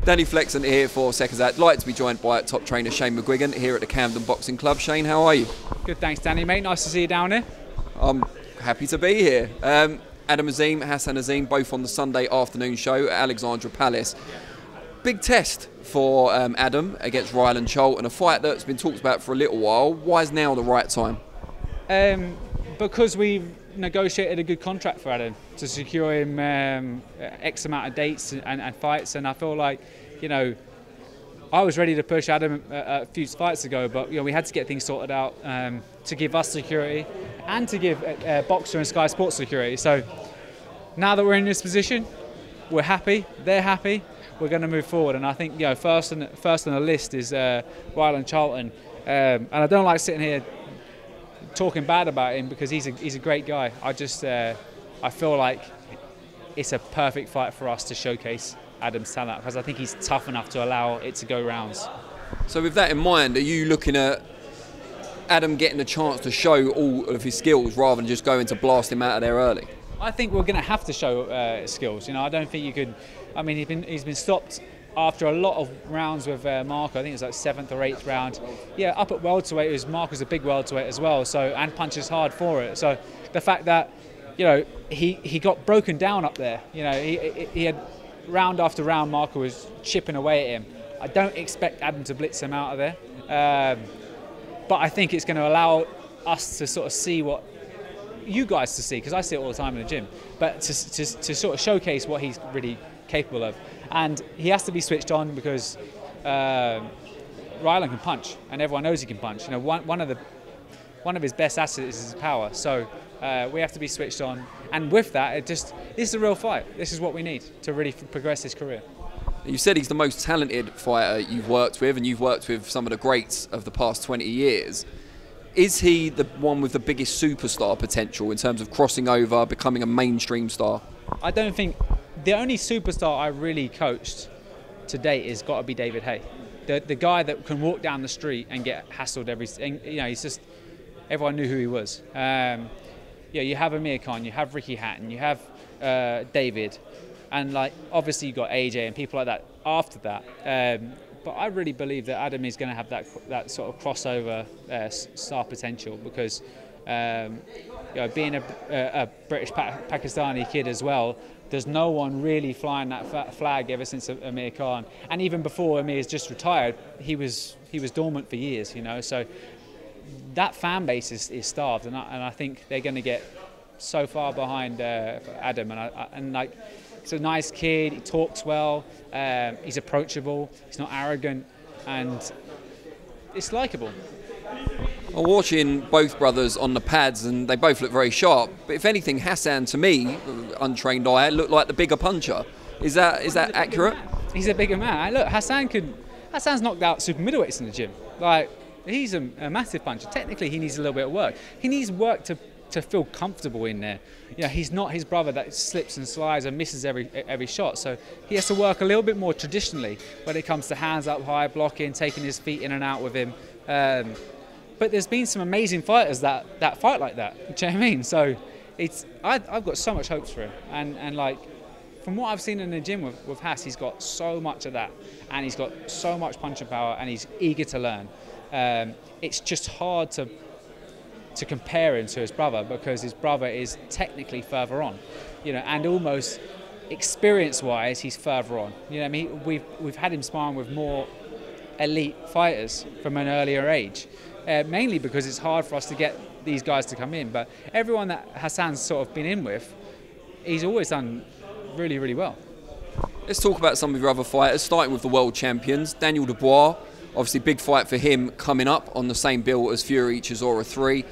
Danny Flexon here for SecondsOut. Like to be joined by top trainer Shane McGuigan here at the Camden Boxing Club. Shane, how are you? Good, thanks Danny, mate. Nice to see you down here. I'm happy to be here. Adam Azim, Hassan Azim, both on the Sunday afternoon show at Alexandra Palace. Big test for Adam against Ryland Charlton, a fight that's been talked about for a little while. Why is now the right time? Because we've negotiated a good contract for Adam to secure him X amount of dates and fights, and I feel like, you know, I was ready to push Adam a few fights ago, but you know, we had to get things sorted out to give us security and to give Boxer and Sky Sports security. So now that we're in this position, we're happy, they're happy, we're going to move forward. And I think, you know, first on the list is Ryland Charlton, and I don't like sitting here talking bad about him because he's a great guy. I feel like it's a perfect fight for us to showcase Adam's talent, because I think he's tough enough to allow it to go rounds. So with that in mind, are you looking at Adam getting a chance to show all of his skills rather than just going to blast him out of there early? I think we're going to have to show skills. You know, I don't think you could. I mean, he's been stopped after a lot of rounds with Marco. I think it was like 7th or 8th round. Yeah, up at welterweight, Marco's a big welterweight as well. So, and punches hard for it. So the fact that, you know, he got broken down up there. You know, he had round after round, Marco was chipping away at him. I don't expect Adam to blitz him out of there, but I think it's going to allow us to sort of see what you guys to see, because I see it all the time in the gym, but to sort of showcase what he's really capable of. And he has to be switched on because Ryland can punch, and everyone knows he can punch. You know, one of his best assets is his power. So we have to be switched on, and with that, this is a real fight. This is what we need to really progress his career. You said he's the most talented fighter you've worked with, and you've worked with some of the greats of the past 20 years. Is he the one with the biggest superstar potential in terms of crossing over, becoming a mainstream star? I don't think. The only superstar I really coached to date has got to be David Hay. The guy that can walk down the street and get hassled you know, he's just, everyone knew who he was. Yeah, you have Amir Khan, you have Ricky Hatton, you have David, and like obviously you got AJ and people like that after that. But I really believe that Adam is going to have that sort of crossover star potential, because you know, being a British Pakistani kid as well, there's no one really flying that flag ever since Amir Khan, and even before Amir's just retired, he was dormant for years, you know. So that fan base is starved, and I think they're going to get so far behind Adam, and like, he's a nice kid, he talks well, he's approachable, he's not arrogant, and it's likeable. I'm watching both brothers on the pads, and they both look very sharp. But if anything, Hassan, to me, untrained eye, looked like the bigger puncher. Is that accurate? He's a bigger man. Look, Hassan's knocked out super middleweights in the gym. Like, he's a massive puncher. Technically, he needs a little bit of work. He needs work to feel comfortable in there. You know, he's not his brother that slips and slides and misses every shot. So he has to work a little bit more traditionally when it comes to hands up high, blocking, taking his feet in and out with him. But there's been some amazing fighters that fight like that. Do you know what I mean? So I've got so much hopes for him, and like, from what I've seen in the gym with Hass, he's got so much of that, and he's got so much punching power, and he's eager to learn. It's just hard to compare him to his brother, because his brother is technically further on, you know, and almost experience-wise he's further on. You know what I mean? We've had him sparring with more elite fighters from an earlier age. Mainly because it's hard for us to get these guys to come in. But everyone that Hassan's sort of been in with, he's always done really, really well. Let's talk about some of your other fighters, starting with the world champions. Daniel Dubois, obviously big fight for him coming up on the same bill as Fury Chisora 3.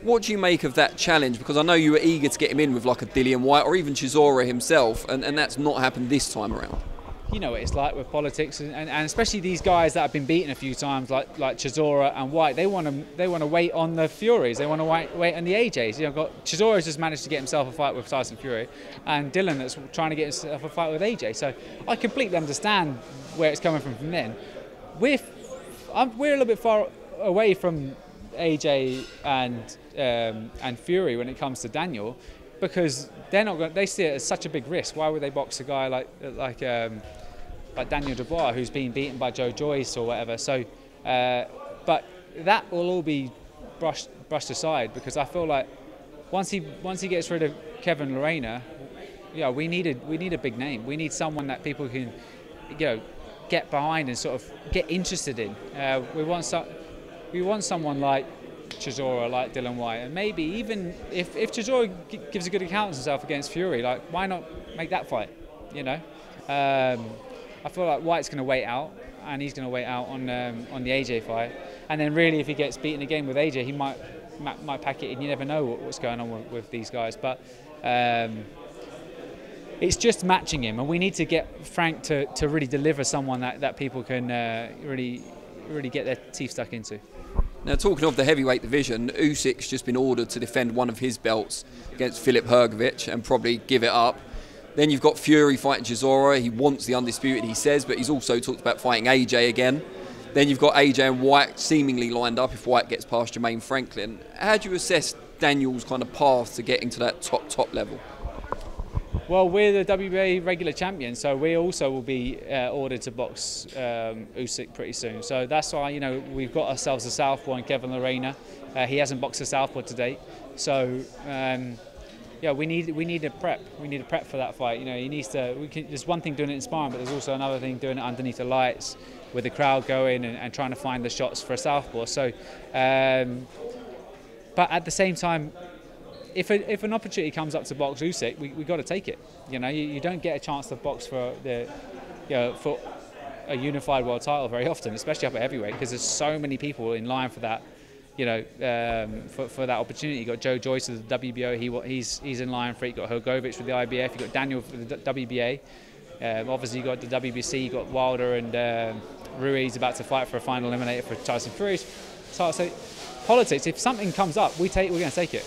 What do you make of that challenge? Because I know you were eager to get him in with like a Dillian Whyte or even Chisora himself, and that's not happened this time around. You know what it's like with politics, and especially these guys that have been beaten a few times, like Chisora and White. They want to wait on the Furies. They want to wait on the AJs. You know, Chisora's just managed to get himself a fight with Tyson Fury, and Dylan that's trying to get himself a fight with AJ. So I completely understand where it's coming from them. We're a little bit far away from AJ and Fury when it comes to Daniel, because they're not going. They see it as such a big risk. Why would they box a guy like Daniel Dubois, who's been beaten by Joe Joyce or whatever. So, but that will all be brushed aside, because I feel like once he gets rid of Kevin Lerena, we need a big name. We need someone that people can, get behind and sort of get interested in. We want someone like Chisora, like Dylan White, and maybe even if Chisora gives a good account of himself against Fury, like, why not make that fight? I feel like White's going to wait out, and he's going to wait out on the AJ fight, and then really if he gets beaten again with AJ, he might pack it in. You never know what's going on with these guys, but it's just matching him, and we need to get Frank to really deliver someone that people can really get their teeth stuck into. Now, talking of the heavyweight division, Usyk's just been ordered to defend one of his belts against Filip Hrgovic and probably give it up. Then you've got Fury fighting Chisora. He wants the undisputed, he says, but he's also talked about fighting AJ again. Then you've got AJ and White seemingly lined up if White gets past Jermaine Franklin. How do you assess Daniel's kind of path to getting to that top level? Well, we're the WBA regular champion, so we also will be ordered to box Usyk pretty soon. So that's why, we've got ourselves a southpaw in Kevin Lerena. He hasn't boxed a southpaw to date, so we need a prep. We need a prep for that fight. He needs to. There's one thing doing it in sparring, but there's also another thing doing it underneath the lights with the crowd going and trying to find the shots for a southpaw. So, but at the same time, if an opportunity comes up to box Usyk, we got to take it. You don't get a chance to box for for a unified world title very often, especially up at heavyweight, because there's so many people in line for that. For that opportunity. You got Joe Joyce with the WBO. He's in line for it. You got Hrgovic with the IBF. You got Daniel for the WBA. Obviously, you got the WBC. You got Wilder and Ruiz about to fight for a final eliminator for Tyson Fury's. So politics. If something comes up, we're going to take it.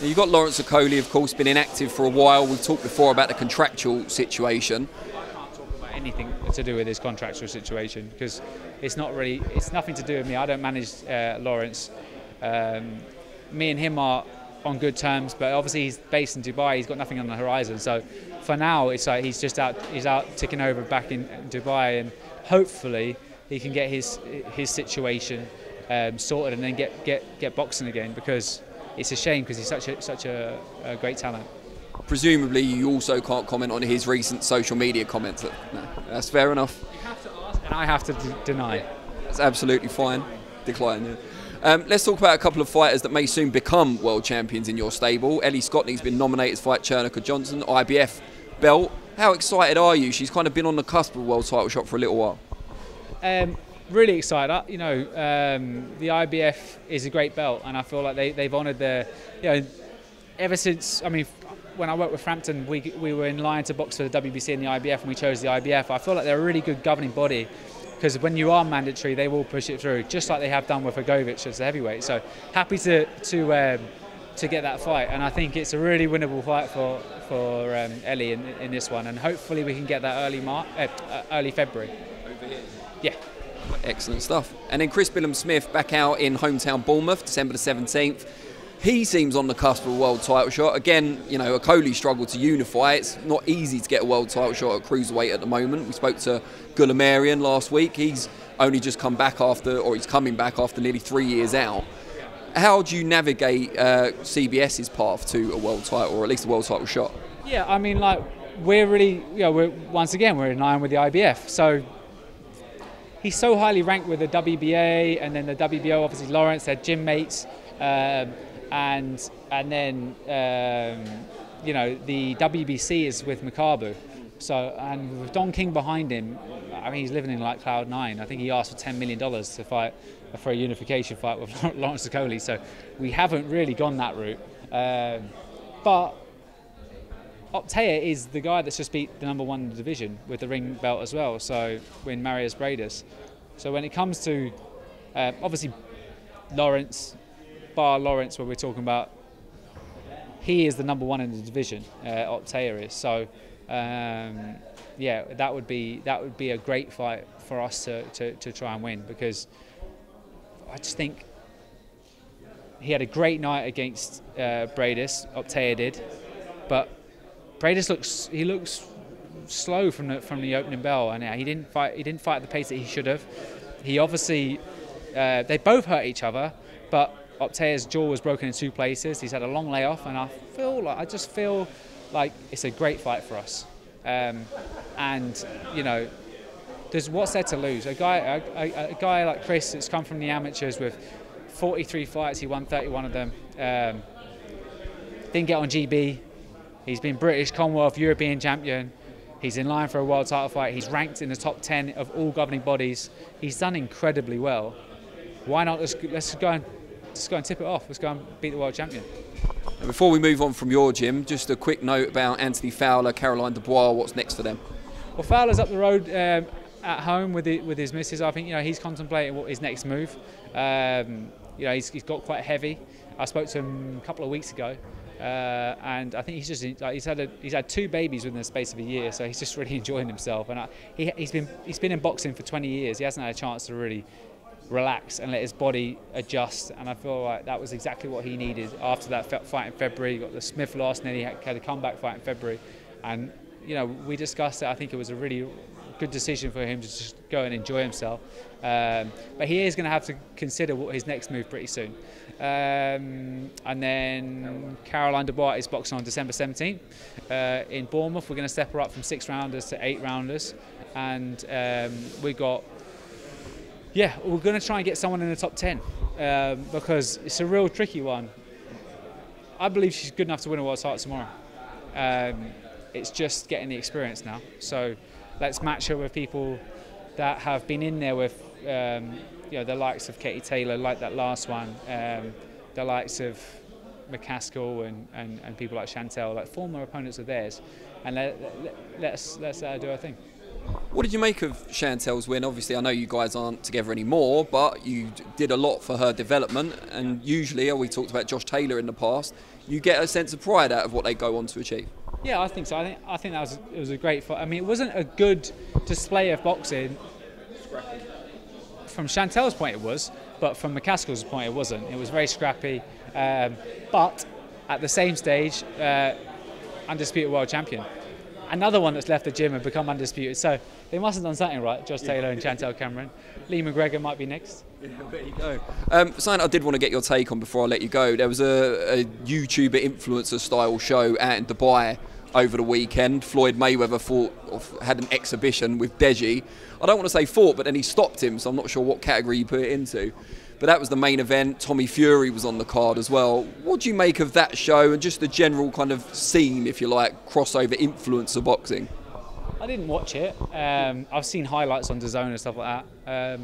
Now, you've got Lawrence Okoli, of course, been inactive for a while. We've talked before about the contractual situation. I can't talk about anything to do with his contractual situation because it's nothing to do with me. I don't manage Lawrence. Me and him are on good terms, but obviously he's based in Dubai. He's got nothing on the horizon. So for now, it's like he's out ticking over back in Dubai, and hopefully he can get his situation sorted and then get boxing again, because it's a shame because he's such a great talent. Presumably, you also can't comment on his recent social media comments. No, that's fair enough. You have to ask, and I have to deny. That's absolutely fine. Decline. Yeah. Let's talk about a couple of fighters that may soon become world champions in your stable. Ellie Scotney's been nominated to fight Chernica Johnson, IBF belt. How excited are you? She's kind of been on the cusp of a world title shot for a little while. Really excited. The IBF is a great belt, and I feel like they've honoured their, ever since. I mean, when I worked with Frampton, we were in line to box for the WBC and the IBF, and we chose the IBF. I feel like they're a really good governing body, because when you are mandatory, they will push it through, just like they have done with Hrgovic as a heavyweight. So happy to get that fight, and I think it's a really winnable fight for Ellie in this one, and hopefully we can get that early February. Over here. Yeah. Excellent stuff. And then Chris Billum-Smith back out in hometown Bournemouth, December the 17th. He seems on the cusp of a world title shot. Again, Okoli struggled to unify. It's not easy to get a world title shot at cruiserweight at the moment. We spoke to Gulamarian last week. He's only just come back he's coming back after nearly 3 years out. How do you navigate CBS's path to a world title, or at least a world title shot? Yeah, I mean, we're really, we're in line with the IBF. So he's so highly ranked with the WBA, and then the WBO, obviously Lawrence, they're gym mates, and then the WBC is with Makabu. So, and with Don King behind him, I mean, he's living in like cloud nine. I think he asked for $10 million to fight for a unification fight with Lawrence Okoli. So we haven't really gone that route. But Optea is the guy that's just beat the number one in the division with the ring belt as well. So when Marius Bradis. So when it comes to obviously Lawrence, bar Lawrence, where we're talking about, he is the number one in the division. Optea is. So that would be a great fight for us to try and win, because I just think he had a great night against Bradis. Optea did, but Bradis looks slow from the opening bell, and he didn't fight at the pace that he should have. He obviously they both hurt each other, but Optaya's jaw was broken in 2 places. He's had a long layoff, and I just feel like it's a great fight for us. And you know, what's there to lose? A guy like Chris that's come from the amateurs with 43 fights, he won 31 of them. Didn't get on GB. He's been British, Commonwealth, European champion. He's in line for a world title fight. He's ranked in the top 10 of all governing bodies. He's done incredibly well. Why not let's go and tip it off. Let's go and beat the world champion. And before we move on from your gym, just a quick note about Anthony Fowler, Caroline Dubois. What's next for them? Well, Fowler's up the road at home with his missus. I think he's contemplating what his next move. He's got quite heavy. I spoke to him a couple of weeks ago. And I think he's had 2 babies within the space of a year, so he's just really enjoying himself. And he's been in boxing for 20 years. He hasn't had a chance to really relax and let his body adjust. And I feel like that was exactly what he needed after that fight in February. He got the Smith loss, and then he had a comeback fight in February. And we discussed it. I think it was a really good decision for him to just go and enjoy himself. But he is going to have to consider what his next move pretty soon. And then Caroline Dubois is boxing on December 17th in Bournemouth. We're going to step her up from 6-rounders to 8-rounders, and we're going to try and get someone in the top 10 because it's a real tricky one. I believe she's good enough to win a world title tomorrow. It's just getting the experience now. So let's match her with people that have been in there with the likes of Katie Taylor, like that last one, the likes of McCaskill and people like Chantel, like former opponents of theirs, and let's do our thing. What did you make of Chantel's win? Obviously, I know you guys aren't together anymore, but you did a lot for her development, and usually, we talked about Josh Taylor in the past, you get a sense of pride out of what they go on to achieve. Yeah, I think so. I think it was a great fight. I mean, it wasn't a good display of boxing. From Chantel's point it was, but from McCaskill's point it wasn't. It was very scrappy, but at the same stage, undisputed world champion. Another one that's left the gym and become undisputed. So they must have done something right, Josh Taylor and Chantel Cameron. Lee McGregor might be next. Yeah, there you go. Something I did want to get your take on before I let you go. There was a YouTuber influencer style show out in Dubai over the weekend. Floyd Mayweather had an exhibition with Deji. I don't want to say fought, but then he stopped him, so I'm not sure what category you put it into. But that was the main event. Tommy Fury was on the card as well. What do you make of that show and just the general kind of scene, if you like, crossover influencer boxing? I didn't watch it. I've seen highlights on DAZN and stuff like that.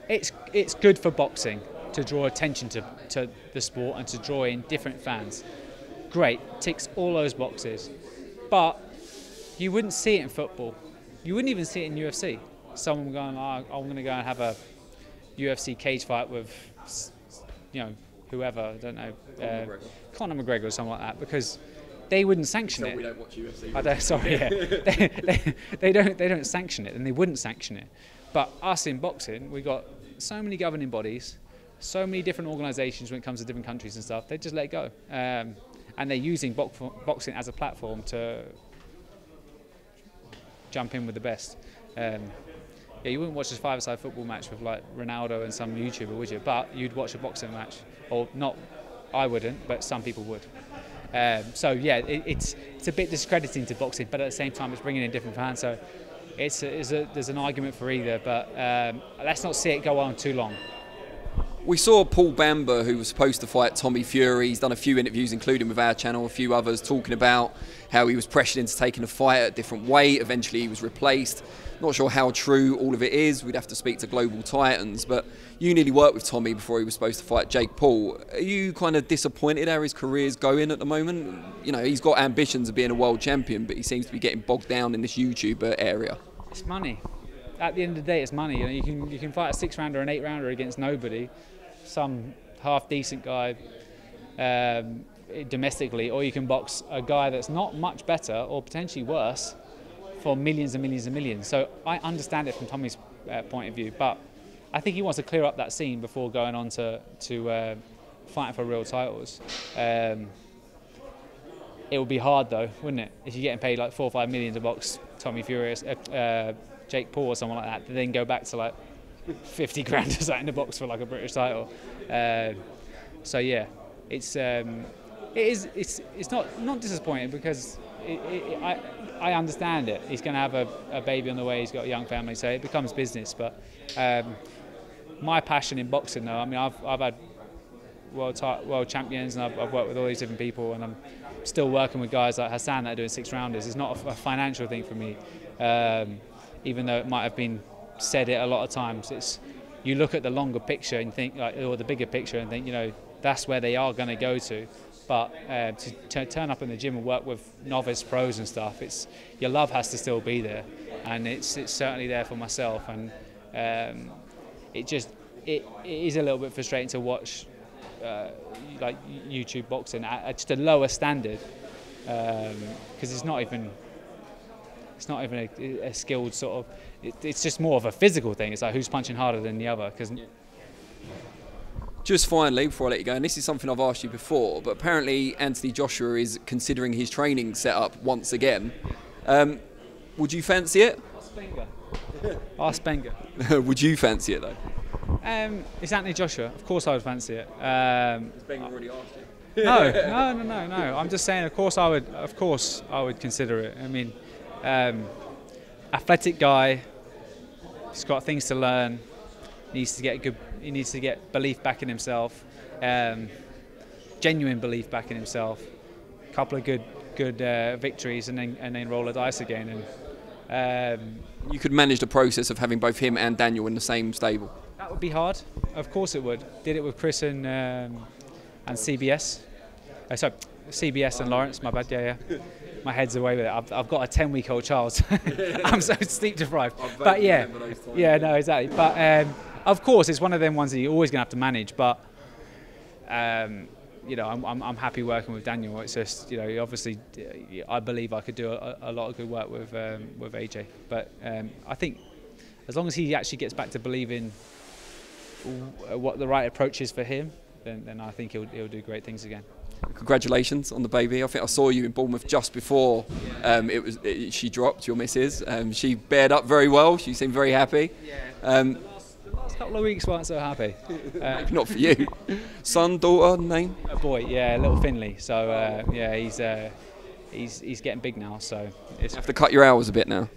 It's good for boxing to draw attention to the sport and to draw in different fans. Great, ticks all those boxes. But you wouldn't see it in football. You wouldn't even see it in UFC. Someone going, I'm going to go and have a UFC cage fight with, whoever, I don't know, Conor McGregor or something like that, because they wouldn't sanction it. We don't watch UFC. I don't, sorry, yeah. they don't sanction it, and they wouldn't sanction it. But us in boxing, we got so many governing bodies, so many different organisations when it comes to different countries and stuff. They just let it go, and they're using boxing as a platform to jump in with the best. Yeah, you wouldn't watch a five-a-side football match with like Ronaldo and some YouTuber, would you? But you'd watch a boxing match, or not. I wouldn't, but some people would. So yeah, it's a bit discrediting to boxing, but at the same time, it's bringing in different fans. So there's an argument for either, but let's not see it go on too long. We saw Paul Bamber, who was supposed to fight Tommy Fury. He's done a few interviews, including with our channel, a few others, talking about how he was pressured into taking a fight at a different weight. Eventually, he was replaced. Not sure how true all of it is. We'd have to speak to Global Titans. But you nearly worked with Tommy before he was supposed to fight Jake Paul. Are you kind of disappointed how his career's going at the moment? You know, he's got ambitions of being a world champion, but he seems to be getting bogged down in this YouTuber area. It's money. At the end of the day, it's money. You know, you can fight a 6-rounder and 8-rounder against nobody, some half-decent guy domestically, or you can box a guy that's not much better or potentially worse for millions and millions and millions. So I understand it from Tommy's point of view, but I think he wants to clear up that scene before going on to fighting for real titles. It would be hard though, wouldn't it? If you're getting paid like 4 or 5 million to box Tommy Fury, Jake Paul or someone like that, to then go back to like 50 grand or something in the box for like a British title. So yeah, it's not disappointing because I understand it. He's going to have a baby on the way. He's got a young family, so it becomes business. But my passion in boxing, though, I mean, I've had world champions, and I've worked with all these different people, and I'm still working with guys like Hassan that are doing 6-rounders. It's not a financial thing for me, even though it might have been said it a lot of times. It's, you look at the longer picture and think, like, or the bigger picture, and think, you know, that's where they are going to go to. But to turn up in the gym and work with novice pros and stuff, it's, your love has to still be there, and it's certainly there for myself. And it is a little bit frustrating to watch like YouTube boxing at just a lower standard, because it's not even a skilled sort of. It's just more of a physical thing. It's like who's punching harder than the other. Because just finally, before I let you go, and this is something I've asked you before, but apparently Anthony Joshua is considering his training setup once again. Would you fancy it? Ask Benga. Would you fancy it though? It's Anthony Joshua. Of course I would fancy it. Has Benga already asked you? No. I'm just saying. Of course I would consider it. I mean, athletic guy. He's got things to learn. He needs to get belief back in himself. Genuine belief back in himself. A couple of good victories, and then roll the dice again. And you could manage the process of having both him and Daniel in the same stable. That would be hard. Of course it would. Did it with Chris and CBS. Sorry, CBS and Lawrence. My bad. Yeah. My head's away with it. I've got a 10-week-old child. I'm so sleep deprived. But yeah, no, exactly. But of course, it's one of them ones that you're always going to have to manage. But you know, I'm happy working with Daniel. It's just, you know, obviously, I believe I could do a lot of good work with AJ. But I think as long as he actually gets back to believing what the right approach is for him, then I think he'll do great things again. Congratulations on the baby. I think I saw you in Bournemouth just before she dropped, your missus. She bared up very well. She seemed very happy. Yeah. The last couple of weeks weren't so happy. Maybe not for you. Son, daughter, name? A boy, yeah, little Finley. So yeah, he's getting big now. So you have to cut your hours a bit now.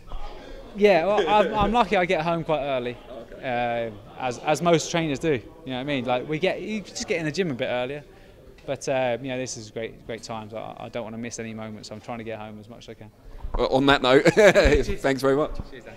Yeah, well, I'm lucky. I get home quite early, as most trainers do. You know what I mean? Like you just get in the gym a bit earlier. But you know, this is great times. I don't want to miss any moments. So I'm trying to get home as much as I can. Well, on that note, thanks very much. Cheers, Dan.